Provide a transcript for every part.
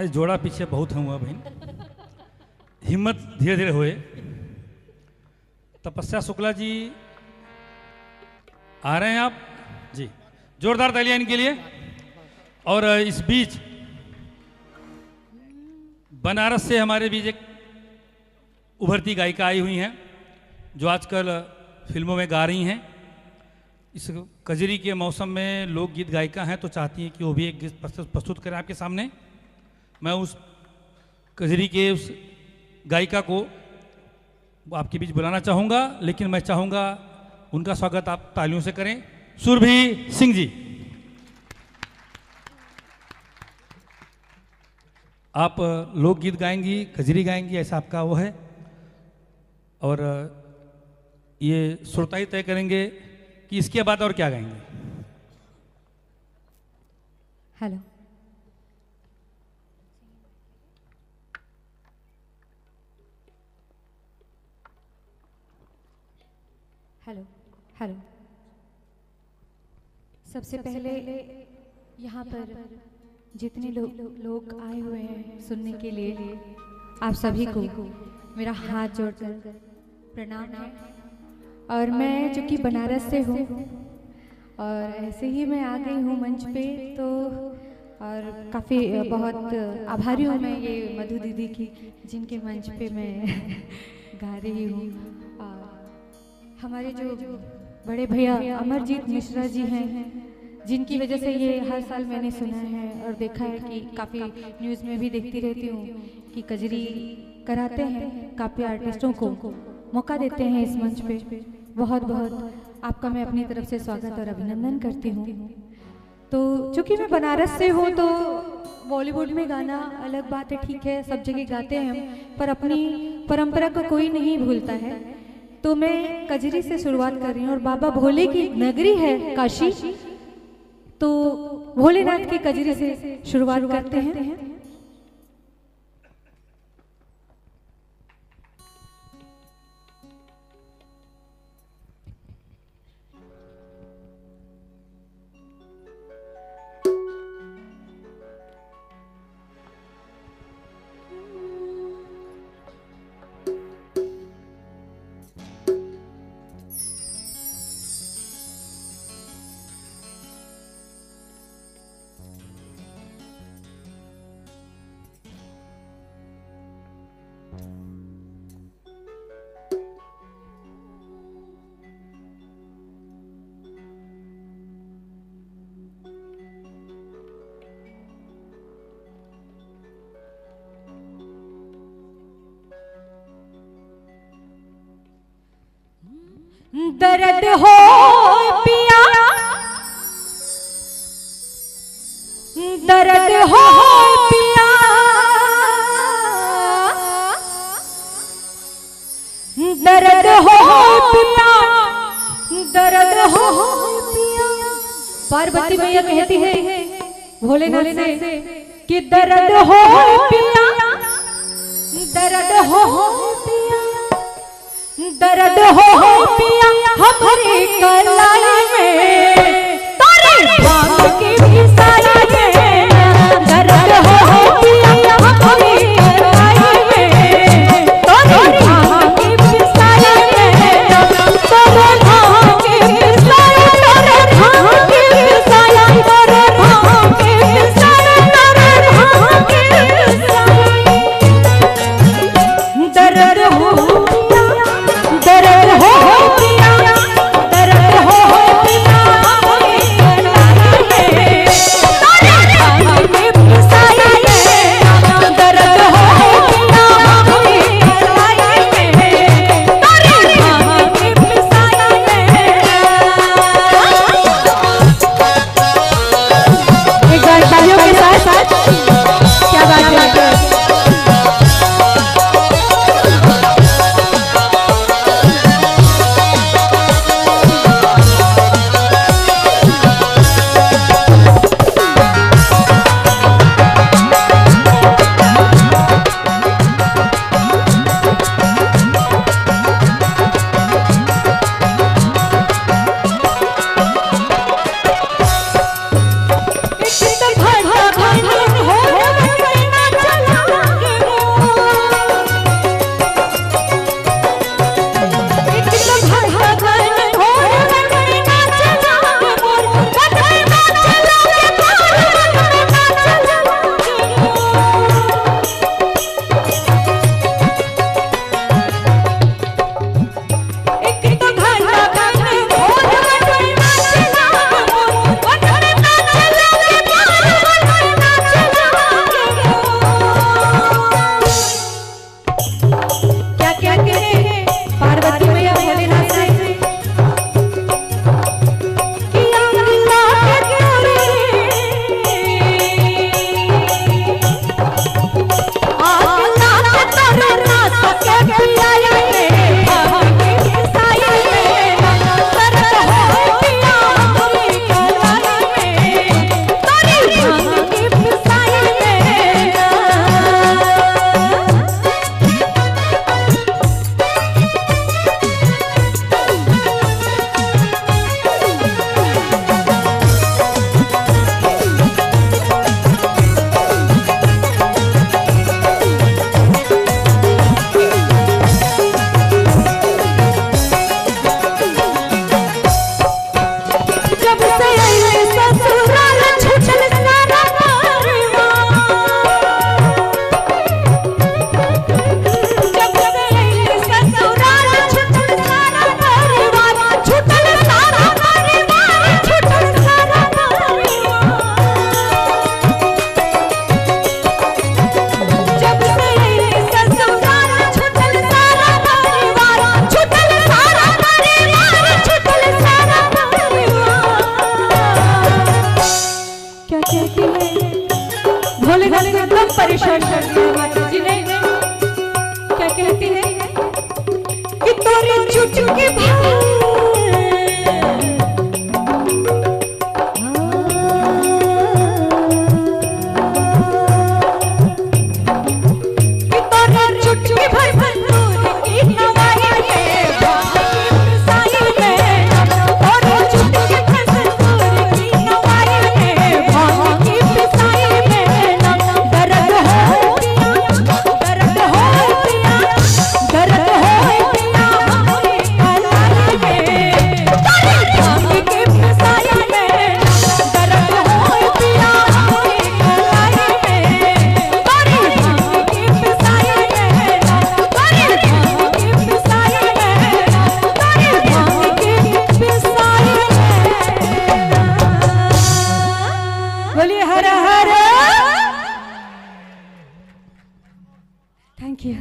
मैं जोड़ा पीछे बहुत हुआ बहन, हिम्मत धीरे धीरे होए। तपस्या शुक्ला जी आ रहे हैं आप जी, जोरदार तालियां इनके लिए। और इस बीच बनारस से हमारे बीच एक उभरती गायिका आई हुई हैं जो आजकल फिल्मों में गा रही हैं। इस कजरी के मौसम में लोकगीत गायिका हैं तो चाहती हैं कि वो भी एक गीत प्रस्तुत करें आपके सामने। मैं उस कजरी के उस गायिका को आपके बीच बुलाना चाहूँगा, लेकिन मैं चाहूँगा उनका स्वागत आप तालियों से करें। सुरभि सिंह जी, आप लोकगीत गाएंगी, कजरी गाएंगी, ऐसा आपका वो है। और ये श्रोताई तय करेंगे कि इसके बाद और क्या गाएंगे। Hello, hello, hello. सबसे पहले यहाँ पर जितने लोग आए हुए हैं सुनने के लिए, आप सभी को मेरा हाथ जोड़कर प्रणाम है। और मैं चूँकि बनारस से हूँ और ऐसे ही मैं आ गई हूँ मंच पे, तो और काफ़ी बहुत आभारी हूँ मैं ये मधु दीदी की, जिनके मंच पे मैं गा रही हूँ। और हमारे जो बड़े भैया अमरजीत मिश्रा जी हैं, जिनकी वजह से ये हर साल मैंने सुना है और देखा है कि काफ़ी न्यूज़ में भी देखती रहती हूँ कि कजरी कराते हैं, काफ़ी आर्टिस्टों को मौका देते हैं इस मंच पे। बहुत बहुत आपका मैं अपनी तरफ से स्वागत और अभिनंदन करती हूँ। तो चूँकि मैं बनारस से हूँ तो बॉलीवुड में गाना अलग बात है, ठीक है, सब जगह गाते हैं हम, पर अपनी परंपरा को कोई नहीं भूलता है। तो मैं कजरी से शुरुआत कर रही हूँ और बाबा भोले की नगरी है काशी, तो भोलेनाथ की कजरी से शुरुआत करते हैं। दर्द हो पिया, दर्द हो पिया, दर्द हो पिया, दर्द हो पिया। पार्वती मैया कहती है भोलेनाथ से कि दर्द हो पिया, दर्द हो पिया, दर्द हो पिया हमारे कलाई में, तारे भांग की भी साई में। दर्द हो पिया हमारे कलाई में, तारे भांग की भी साई में। तारे भांग की भी साई, तारे भांग की भी साई, तारे भांग की भी साई, तारे भांग की भी साई। दर्द हो दर्द हो पिया, दर्द हो पिया। चुटकी भर चुटकी भर संतूर की नवाई में साई में और चुटकी भर संतूर की नवाई में भांग की पिसाई में दर्द हो पिया दर्द हो पिया हमारी कलाई में भांग की पिसाई में दर्द हो पिया हमारी कलाई में भांग की पिसाई बोलिए हर her thank you.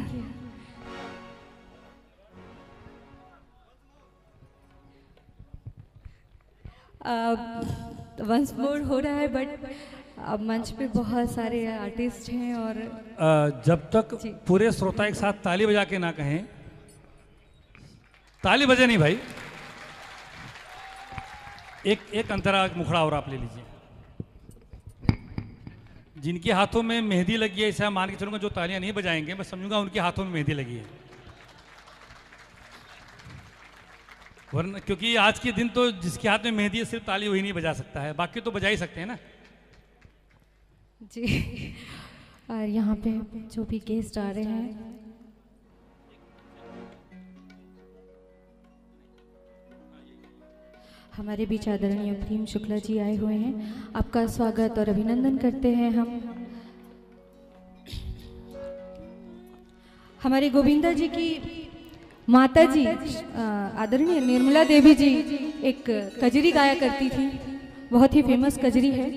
Once more हो रहा है बट अब मंच पे बहुत सारे आर्टिस्ट हैं और जब तक पूरे श्रोता एक साथ ताली बजा के ना कहें, ताली बजे नहीं भाई, एक अंतरा मुखड़ा और आप ले लीजिए। जिनके हाथों में मेहंदी लगी है, ऐसा मान के चलूंगा, जो तालियां नहीं बजाएंगे मैं समझूंगा उनके हाथों में मेहंदी लगी है, वरना क्योंकि आज के दिन तो जिसके हाथ में मेहंदी है सिर्फ ताली वही नहीं बजा सकता है, बाकी तो बजा ही सकते हैं ना जी। और यहाँ पे जो भी गेस्ट आ रहे हैं, हमारे बीच आदरणीय भीम शुक्ला जी आए हुए हैं, आपका स्वागत और अभिनंदन करते हैं हम। हमारे गोविंदा जी की माता जी आदरणीय निर्मला देवी जी एक कजरी गाया करती थी, बहुत ही फेमस कजरी है।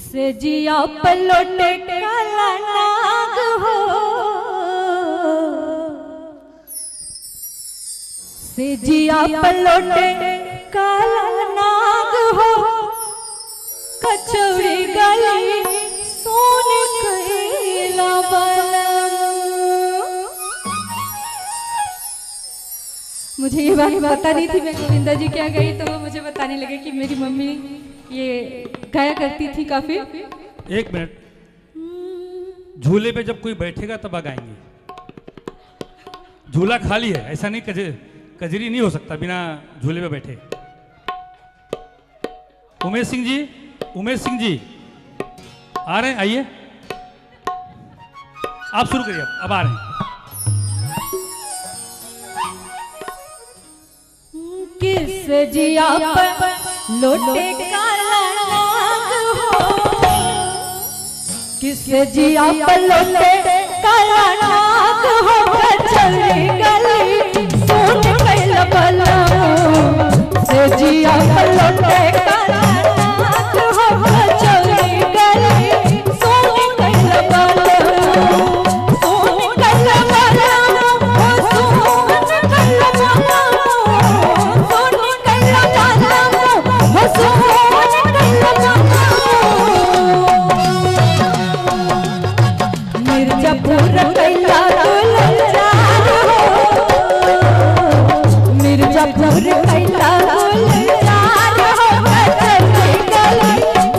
से जिया पलोटे काला नाग हो, से जिया पलोटे काला नाग हो, कचौड़ी गली सोने कैला बलम। मुझे ये बात पता नहीं थी, मैं गोविंदा जी क्या गई तो वो मुझे बताने लगे कि मेरी मम्मी ये गाया करती थी काफी। एक मिनट, झूले पे जब कोई बैठेगा तब गाएंगे, झूला खाली है, ऐसा नहीं कजरी नहीं हो सकता बिना झूले पे बैठे। उमेश सिंह जी, उमेश सिंह जी आ रहे हैं, आइए आप शुरू करिए, अब आ रहे हैं। किस जिया पर लोटे काला नाग हो, किस जिया पर लोटे काला नाग हो, कचौड़ी गली सोन कैला बलम। से जिया पर लोटे काला नाग हो, कचौड़ी गली सोन कैला बलम। सोन कैला बलम हो, सोन कैला बलम, सोन कैला बलम हो, सोन कैला बलम। मिर्जापुर कैला दुल्हन हो, मिर्जापुर कैला दुल्हन हो, कचौड़ी गली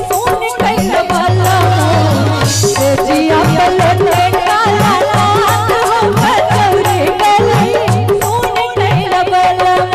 सोन कैला बलम। से जिया पलोटे काला नाग हो, कचौड़ी गली सोन कैला बलम।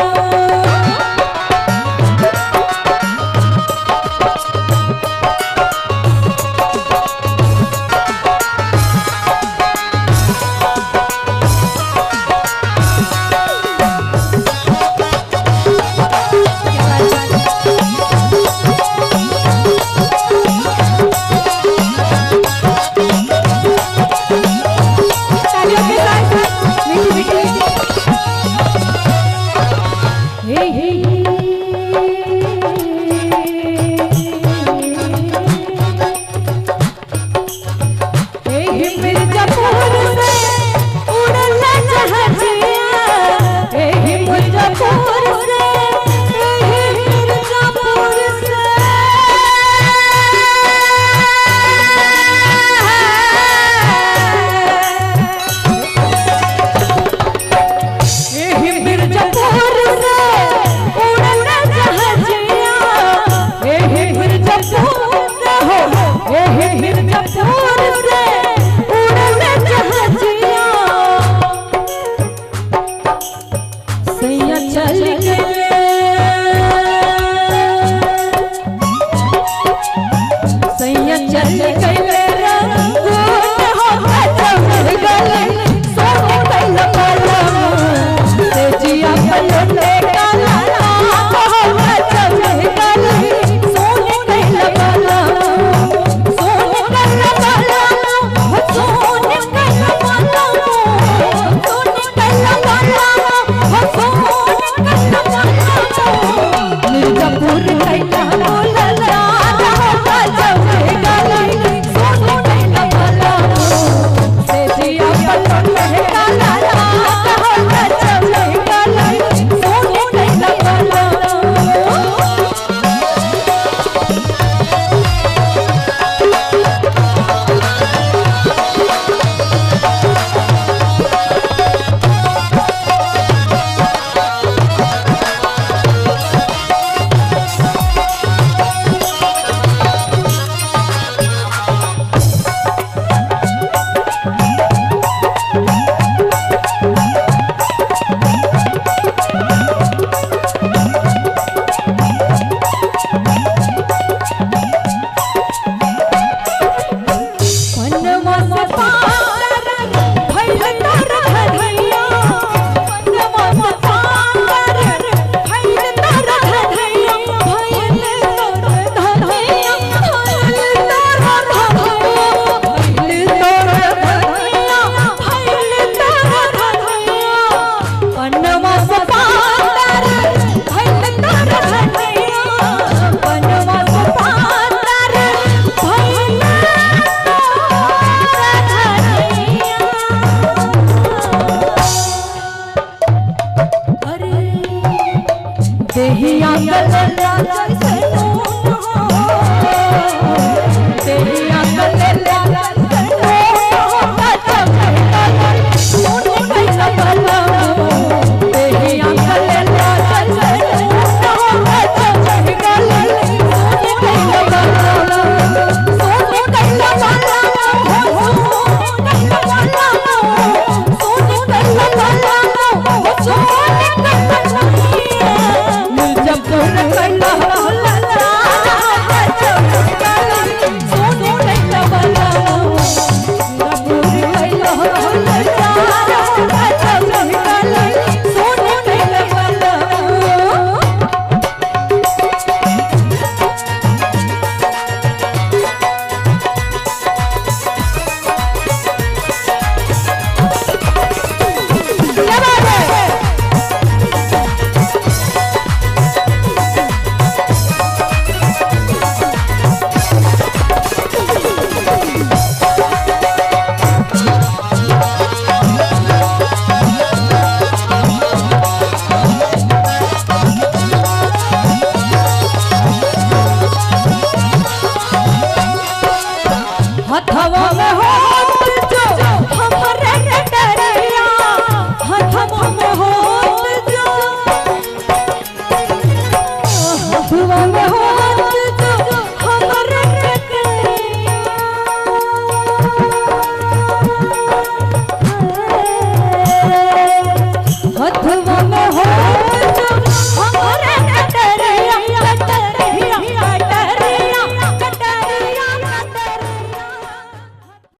देहिया गला